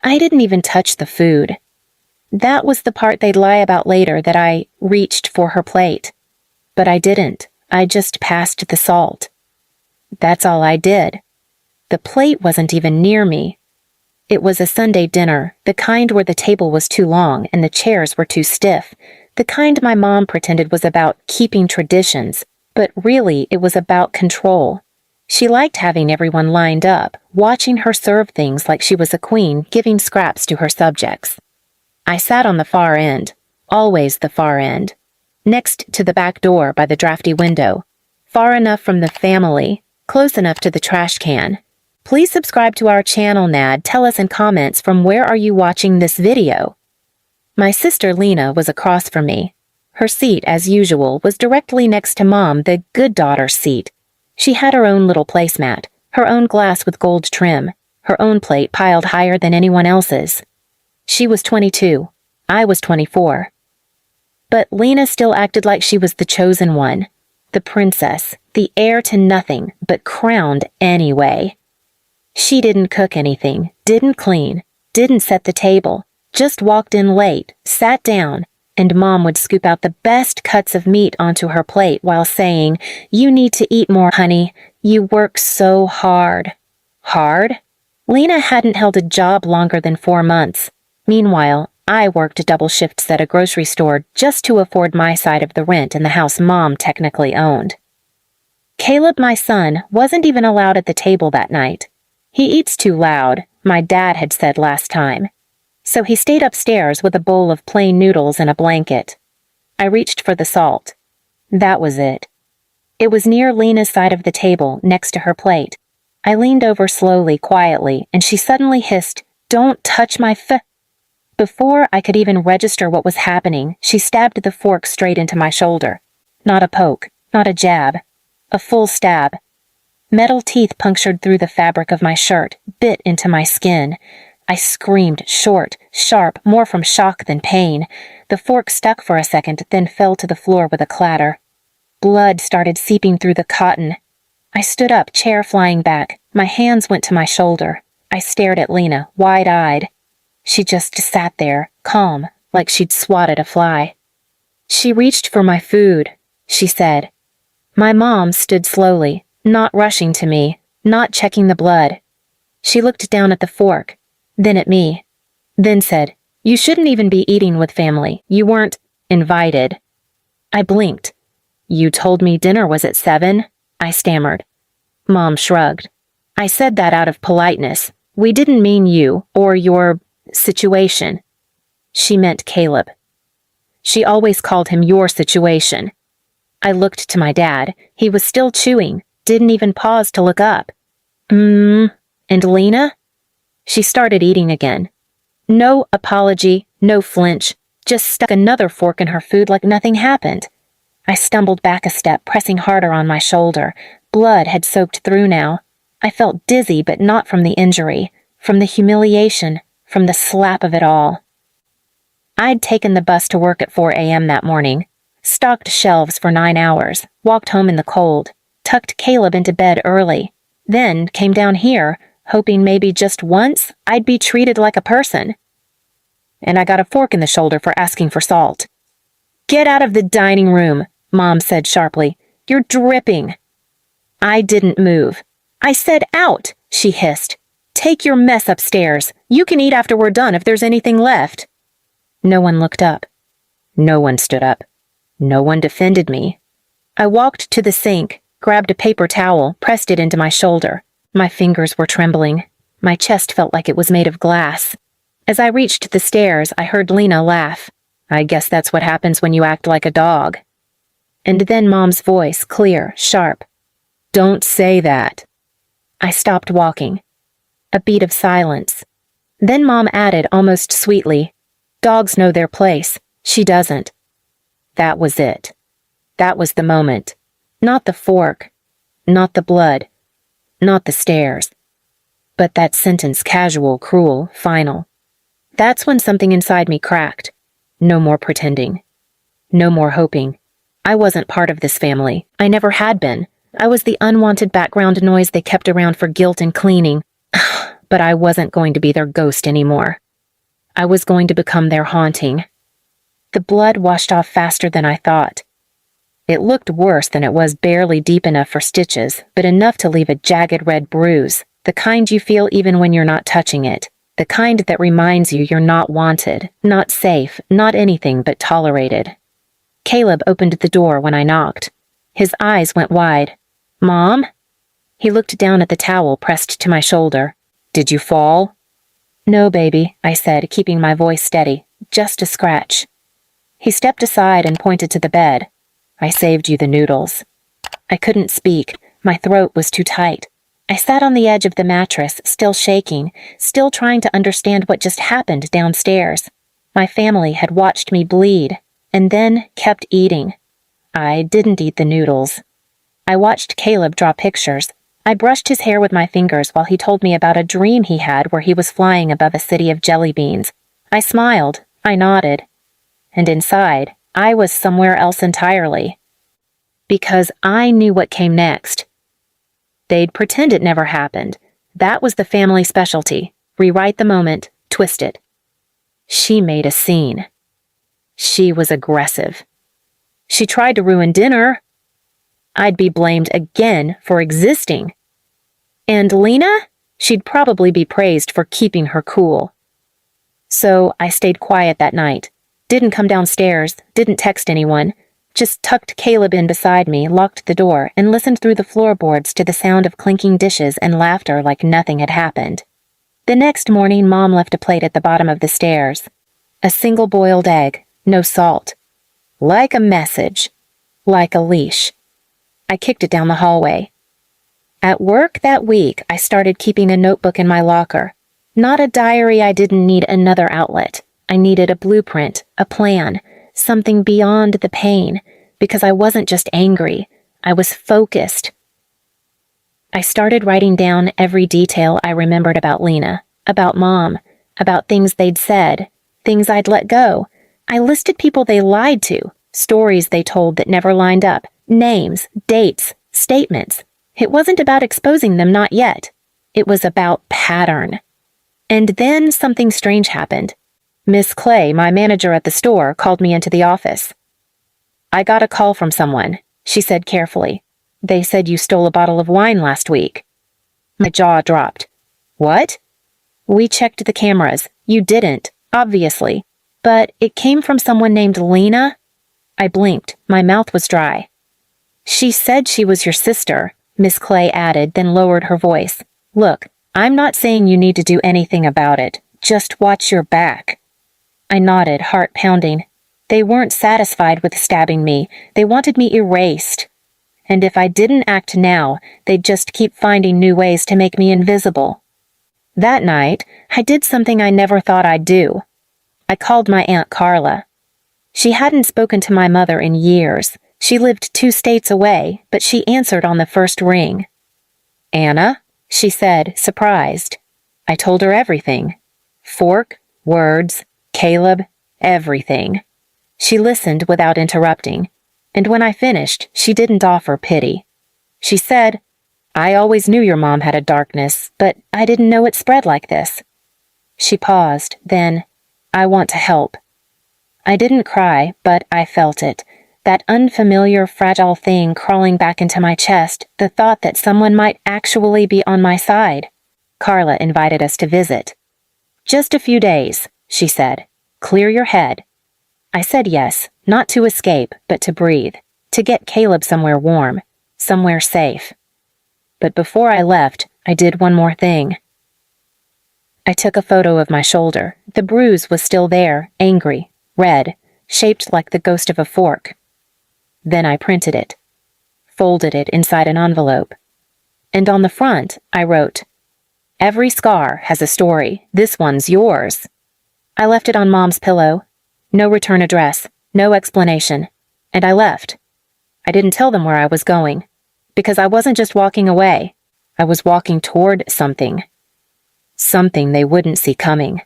I didn't even touch the food. That was the part they'd lie about later, that I reached for her plate. But I didn't. I just passed the salt. That's all I did. The plate wasn't even near me. It was a Sunday dinner, the kind where the table was too long and the chairs were too stiff, the kind my mom pretended was about keeping traditions, but really it was about control. She liked having everyone lined up, watching her serve things like she was a queen, giving scraps to her subjects. I sat on the far end, always the far end, next to the back door by the drafty window, far enough from the family, close enough to the trash can. Please subscribe to our channel, Nad. Tell us in comments from where are you watching this video. My sister Lena was across from me. Her seat, as usual, was directly next to Mom, the good daughter seat. She had her own little placemat, her own glass with gold trim, her own plate piled higher than anyone else's. She was 22. I was 24. But Lena still acted like she was the chosen one, the princess, the heir to nothing, but crowned anyway. She didn't cook anything, didn't clean, didn't set the table, just walked in late, sat down, and Mom would scoop out the best cuts of meat onto her plate while saying, "You need to eat more, honey. You work so hard." Hard? Lena hadn't held a job longer than 4 months. Meanwhile, I worked double shifts at a grocery store just to afford my side of the rent in the house Mom technically owned. Caleb, my son, wasn't even allowed at the table that night. He eats too loud, my dad had said last time. So he stayed upstairs with a bowl of plain noodles and a blanket. I reached for the salt. That was it. It was near Lena's side of the table, next to her plate. I leaned over slowly, quietly, and she suddenly hissed, "Don't touch my Before I could even register what was happening, she stabbed the fork straight into my shoulder. Not a poke, not a jab. A full stab. Metal teeth punctured through the fabric of my shirt, bit into my skin. I screamed, short, sharp, more from shock than pain. The fork stuck for a second, then fell to the floor with a clatter. Blood started seeping through the cotton. I stood up, chair flying back. My hands went to my shoulder. I stared at Lena, wide-eyed. She just sat there, calm, like she'd swatted a fly. "She reached for my food," she said. My mom stood slowly, not rushing to me, not checking the blood. She looked down at the fork, then at me, then said, "You shouldn't even be eating with family. You weren't invited." I blinked. "You told me dinner was at 7, I stammered. Mom shrugged. "I said that out of politeness. We didn't mean you, or your situation." She meant Caleb. She always called him your situation. I looked to my dad. He was still chewing, didn't even pause to look up. And Lena?" She started eating again. No apology, no flinch, just stuck another fork in her food like nothing happened. I stumbled back a step, pressing harder on my shoulder. Blood had soaked through now. I felt dizzy, but not from the injury, from the humiliation, from the slap of it all. I'd taken the bus to work at 4 a.m. that morning, stocked shelves for 9 hours, walked home in the cold, tucked Caleb into bed early, then came down here, hoping maybe just once I'd be treated like a person. And I got a fork in the shoulder for asking for salt. "Get out of the dining room," Mom said sharply. "You're dripping." I didn't move. "I said out," she hissed. "Take your mess upstairs. You can eat after we're done if there's anything left." No one looked up. No one stood up. No one defended me. I walked to the sink, grabbed a paper towel, pressed it into my shoulder. My fingers were trembling. My chest felt like it was made of glass. As I reached the stairs, I heard Lena laugh. "I guess that's what happens when you act like a dog." And then Mom's voice, clear, sharp. "Don't say that." I stopped walking. A beat of silence. Then Mom added almost sweetly, "Dogs know their place. She doesn't." That was it. That was the moment. Not the fork. Not the blood. Not the stairs. But that sentence, casual, cruel, final. That's when something inside me cracked. No more pretending. No more hoping. I wasn't part of this family. I never had been. I was the unwanted background noise they kept around for guilt and cleaning. but I wasn't going to be their ghost anymore. I was going to become their haunting. The blood washed off faster than I thought. It looked worse than it was, barely deep enough for stitches, but enough to leave a jagged red bruise, the kind you feel even when you're not touching it, the kind that reminds you you're not wanted, not safe, not anything but tolerated. Caleb opened the door when I knocked. His eyes went wide. "Mom?" He looked down at the towel pressed to my shoulder. "Did you fall?" "No, baby," I said, keeping my voice steady. "Just a scratch." He stepped aside and pointed to the bed. "I saved you the noodles." I couldn't speak. My throat was too tight. I sat on the edge of the mattress, still shaking, still trying to understand what just happened downstairs. My family had watched me bleed, and then kept eating. I didn't eat the noodles. I watched Caleb draw pictures. I brushed his hair with my fingers while he told me about a dream he had where he was flying above a city of jelly beans. I smiled. I nodded. And inside, I was somewhere else entirely. Because I knew what came next. They'd pretend it never happened. That was the family specialty. Rewrite the moment, twist it. She made a scene. She was aggressive. She tried to ruin dinner. I'd be blamed again for existing. And Lena? She'd probably be praised for keeping her cool. So I stayed quiet that night. Didn't come downstairs, didn't text anyone. Just tucked Caleb in beside me, locked the door, and listened through the floorboards to the sound of clinking dishes and laughter like nothing had happened. The next morning, Mom left a plate at the bottom of the stairs. A single boiled egg, no salt. Like a message. Like a leash. I kicked it down the hallway. At work that week, I started keeping a notebook in my locker. Not a diary. I didn't need another outlet. I needed a blueprint, a plan, something beyond the pain, because I wasn't just angry. I was focused. I started writing down every detail I remembered about Lena, about Mom, about things they'd said, things I'd let go. I listed people they lied to, stories they told that never lined up, names, dates, statements. It wasn't about exposing them, not yet. It was about pattern. And then something strange happened. Miss Clay, my manager at the store, called me into the office. "I got a call from someone," she said carefully. "They said you stole a bottle of wine last week." My jaw dropped. "What?" "We checked the cameras. You didn't, obviously. But it came from someone named Lena." I blinked. My mouth was dry. "She said she was your sister," Miss Clay added, then lowered her voice. "Look, I'm not saying you need to do anything about it. Just watch your back." I nodded, heart pounding. They weren't satisfied with stabbing me. They wanted me erased. And if I didn't act now, they'd just keep finding new ways to make me invisible. That night, I did something I never thought I'd do. I called my Aunt Carla. She hadn't spoken to my mother in years. She lived 2 states away, but she answered on the first ring. "Anna?" she said, surprised. I told her everything. Fork, words, Caleb, everything. She listened without interrupting, and when I finished, she didn't offer pity. She said, "I always knew your mom had a darkness, but I didn't know it spread like this." She paused, then, "I want to help." I didn't cry, but I felt it. That unfamiliar, fragile thing crawling back into my chest, the thought that someone might actually be on my side. Carla invited us to visit. "Just a few days," she said. "Clear your head." I said yes, not to escape, but to breathe, to get Caleb somewhere warm, somewhere safe. But before I left, I did one more thing. I took a photo of my shoulder. The bruise was still there, angry, red, shaped like the ghost of a fork. Then I printed it, folded it inside an envelope. And on the front, I wrote, "Every scar has a story. This one's yours." I left it on Mom's pillow. No return address, no explanation. And I left. I didn't tell them where I was going, because I wasn't just walking away. I was walking toward something. Something they wouldn't see coming.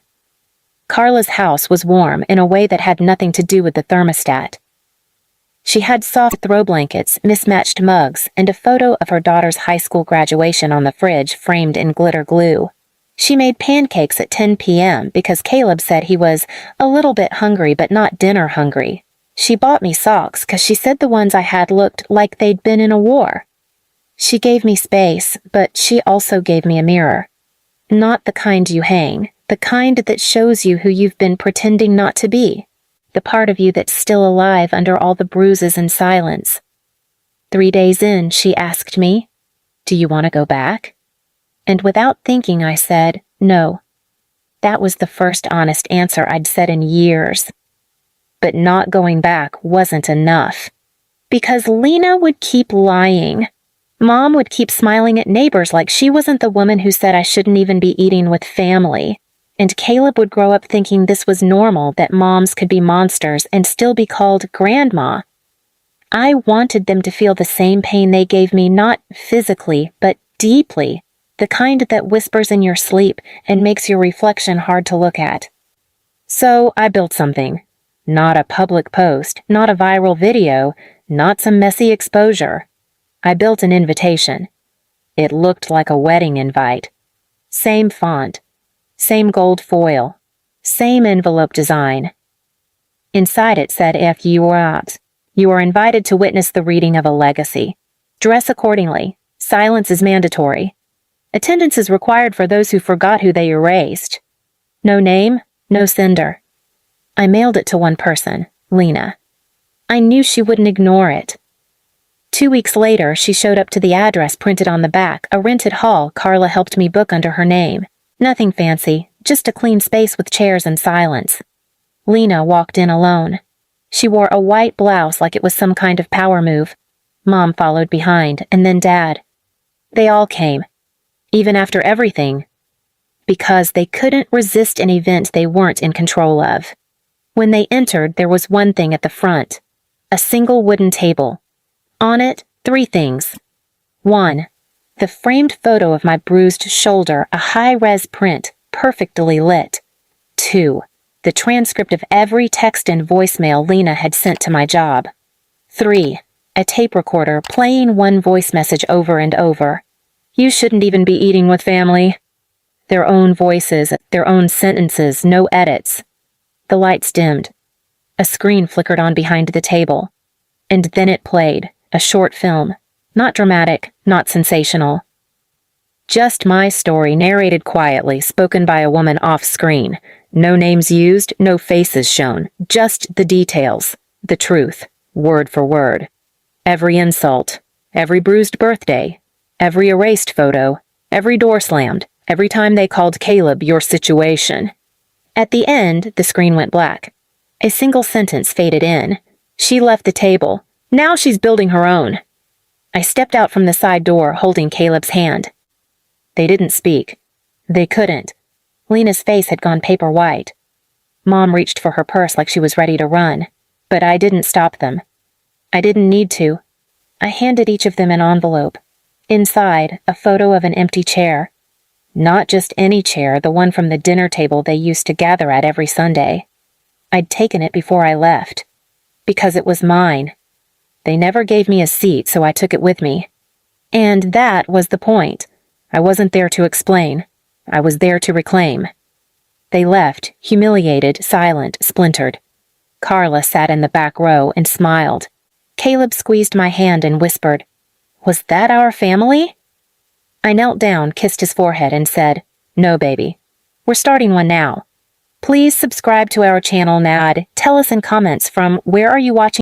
Carla's house was warm in a way that had nothing to do with the thermostat. She had soft throw blankets, mismatched mugs, and a photo of her daughter's high school graduation on the fridge framed in glitter glue. She made pancakes at 10 p.m. because Caleb said he was a little bit hungry but not dinner hungry. She bought me socks because she said the ones I had looked like they'd been in a war. She gave me space, but she also gave me a mirror. Not the kind you hang, the kind that shows you who you've been pretending not to be, the part of you that's still alive under all the bruises and silence. 3 days in, she asked me, "Do you want to go back?" And without thinking, I said, "No." That was the first honest answer I'd said in years. But not going back wasn't enough. Because Lena would keep lying. Mom would keep smiling at neighbors like she wasn't the woman who said I shouldn't even be eating with family. And Caleb would grow up thinking this was normal, that moms could be monsters and still be called grandma. I wanted them to feel the same pain they gave me, not physically, but deeply, the kind that whispers in your sleep and makes your reflection hard to look at. So I built something. Not a public post, not a viral video, not some messy exposure. I built an invitation. It looked like a wedding invite. Same font, same gold foil, same envelope design. Inside it said, "If you are out, you are invited to witness the reading of a legacy. Dress accordingly. Silence is mandatory. Attendance is required for those who forgot who they erased. No name, no sender." I mailed it to one person, Lena. I knew she wouldn't ignore it. 2 weeks later, she showed up to the address printed on the back, a rented hall Carla helped me book under her name. Nothing fancy, just a clean space with chairs and silence. Lena walked in alone. She wore a white blouse like it was some kind of power move. Mom followed behind, and then Dad. They all came, even after everything, because they couldn't resist an event they weren't in control of. When they entered, there was one thing at the front, a single wooden table. On it, 3 things. 1. The framed photo of my bruised shoulder, a high-res print, perfectly lit. 2. The transcript of every text and voicemail Lena had sent to my job. 3. A tape recorder playing one voice message over and over. "You shouldn't even be eating with family." Their own voices, their own sentences, no edits. The lights dimmed. A screen flickered on behind the table. And then it played, a short film. Not dramatic, not sensational. Just my story, narrated quietly, spoken by a woman off-screen. No names used, no faces shown. Just the details. The truth, word for word. Every insult. Every bruised birthday. Every erased photo. Every door slammed. Every time they called Caleb your situation. At the end, the screen went black. A single sentence faded in. She left the table. Now she's building her own. I stepped out from the side door, holding Caleb's hand. They didn't speak. They couldn't. Lena's face had gone paper white. Mom reached for her purse like she was ready to run, but I didn't stop them. I didn't need to. I handed each of them an envelope. Inside, a photo of an empty chair. Not just any chair, the one from the dinner table they used to gather at every Sunday. I'd taken it before I left. Because it was mine. They never gave me a seat, so I took it with me. And that was the point. I wasn't there to explain. I was there to reclaim. They left, humiliated, silent, splintered. Carla sat in the back row and smiled. Caleb squeezed my hand and whispered, "Was that our family?" I knelt down, kissed his forehead, and said, "No, baby. We're starting one now. Please subscribe to our channel now. Tell us in comments from where are you watching